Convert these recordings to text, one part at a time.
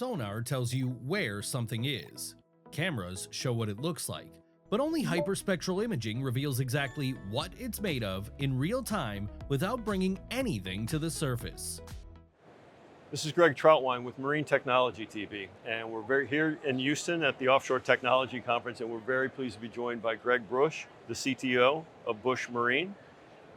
Sonar tells you where something is. Cameras show what it looks like, but only hyperspectral imaging reveals exactly what it's made of in real time without bringing anything to the surface. This is Greg Troutwine with Marine Technology TV, and we're here in Houston at the Offshore Technology Conference, and we're very pleased to be joined by Greg Busch, the CTO of Busch Marine,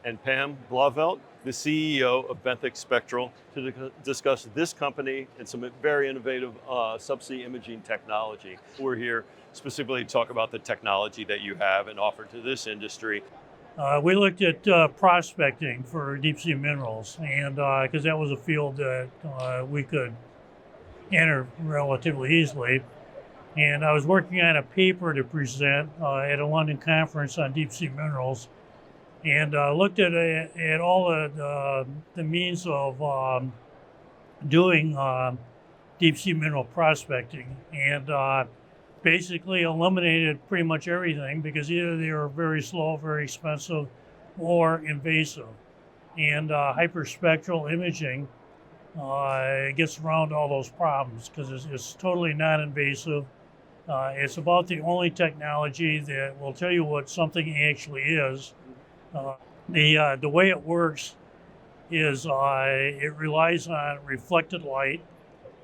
and Pam Blauvelt, the CEO of Benthic Spectral, to discuss this company and some very innovative subsea imaging technology. We're here specifically to talk about the technology that you have and offer to this industry. We looked at prospecting for deep sea minerals, and because that was a field that we could enter relatively easily. And I was working on a paper to present at a London conference on deep sea minerals, and looked at all the means of doing deep sea mineral prospecting, and basically eliminated pretty much everything because either they were very slow, very expensive, or invasive. And hyperspectral imaging gets around all those problems because it's totally non-invasive. It's about the only technology that will tell you what something actually is. The way it works is it relies on reflected light,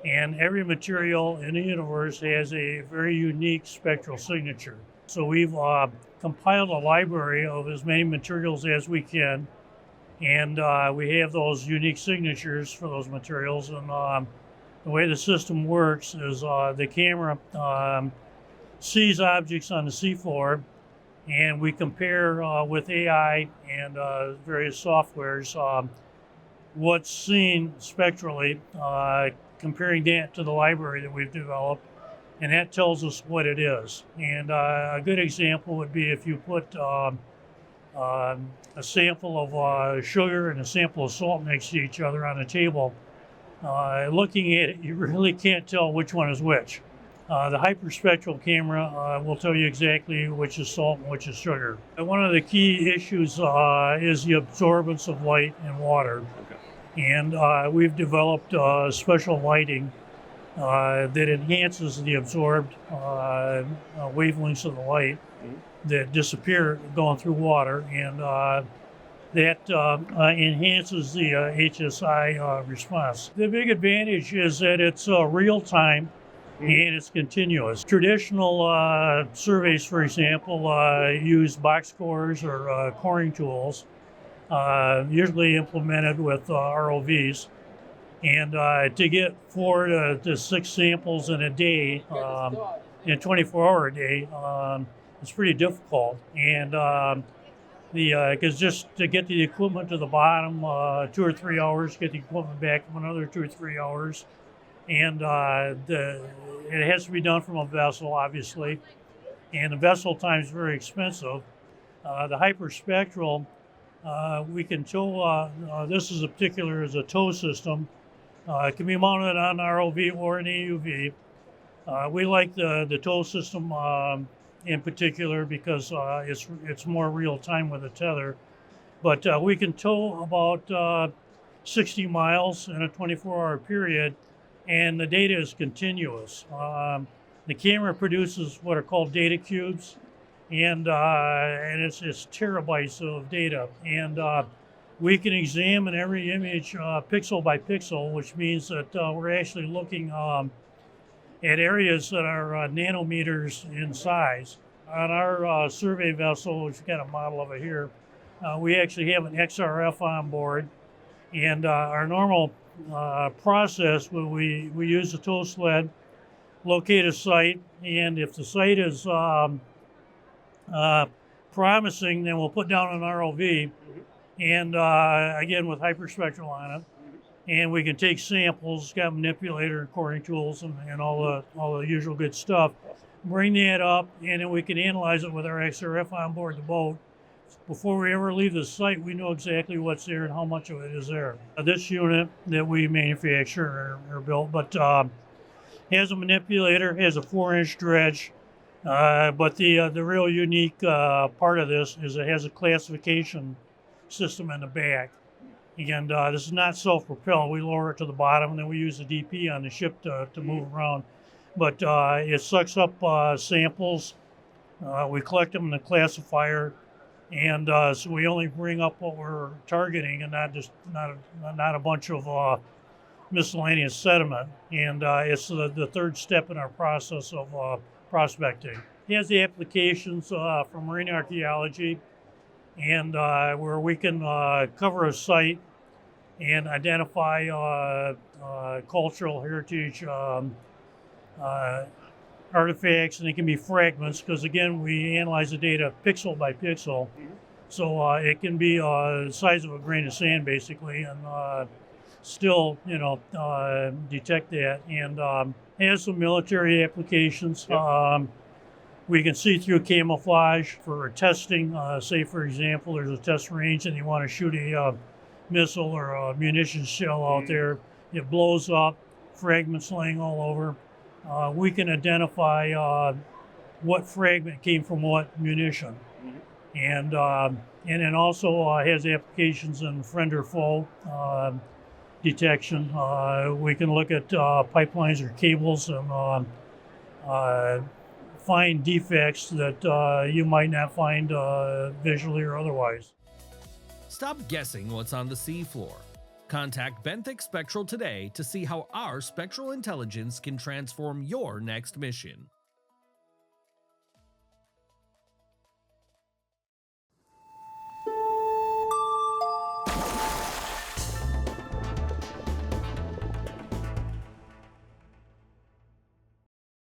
and every material in the universe has a very unique spectral signature. So we've compiled a library of as many materials as we can, and we have those unique signatures for those materials. And the way the system works is the camera sees objects on the seafloor, and we compare with AI and various softwares what's seen spectrally, comparing that to the library that we've developed, and that tells us what it is. And a good example would be if you put a sample of sugar and a sample of salt next to each other on a table. Looking at it, you really can't tell which one is which. The hyperspectral camera will tell you exactly which is salt and which is sugar. And one of the key issues is the absorbance of light and water. Okay. And we've developed special lighting that enhances the absorbed wavelengths of the light that disappear going through water, and that enhances the HSI response. The big advantage is that it's real time and it's continuous. Traditional surveys, for example, use box cores or coring tools, usually implemented with ROVs. And to get 4 to 6 samples in a day, in a 24-hour day, it's pretty difficult. And because just to get the equipment to the bottom, 2 or 3 hours, get the equipment back from another 2 or 3 hours. And it has to be done from a vessel, obviously. And the vessel time is very expensive. The hyperspectral, we can tow, this is a tow system. It can be mounted on an ROV or an AUV. We like the tow system in particular because it's more real time with a tether. But we can tow about 60 miles in a 24-hour period, and the data is continuous. The camera produces what are called data cubes, and it's terabytes of data. And we can examine every image pixel by pixel, which means that we're actually looking at areas that are nanometers in size. On our survey vessel, which we've got a model of it here, we actually have an XRF on board, and our normal process where we use the tow sled, locate a site, and if the site is promising, then we'll put down an ROV, and again with hyperspectral on it, and we can take samples, got manipulator and coring tools and all the usual good stuff, bring that up, and then we can analyze it with our XRF on board the boat. Before we ever leave the site, we know exactly what's there and how much of it is there. This unit that we manufacture or built, but has a manipulator, has a 4-inch dredge, but the real unique part of this is it has a classification system in the back. And this is not self-propelled. We lower it to the bottom, and then we use the DP on the ship to move around. But it sucks up samples. We collect them in the classifier, and so we only bring up what we're targeting, and not a bunch of miscellaneous sediment. And it's the third step in our process of prospecting. It has the applications for marine archaeology, and where we can cover a site and identify cultural heritage artifacts, and it can be fragments because, again, we analyze the data pixel by pixel. So it can be the size of a grain of sand, basically, and still, detect that. And has some military applications. Yep. We can see through camouflage for testing. Say, for example, there's a test range and you want to shoot a missile or a munitions shell out there. It blows up, fragments laying all over. We can identify what fragment came from what munition. And then also has applications in friend or foe detection. We can look at pipelines or cables and find defects that you might not find visually or otherwise. Stop guessing what's on the seafloor. Contact Benthic Spectral today to see how our spectral intelligence can transform your next mission.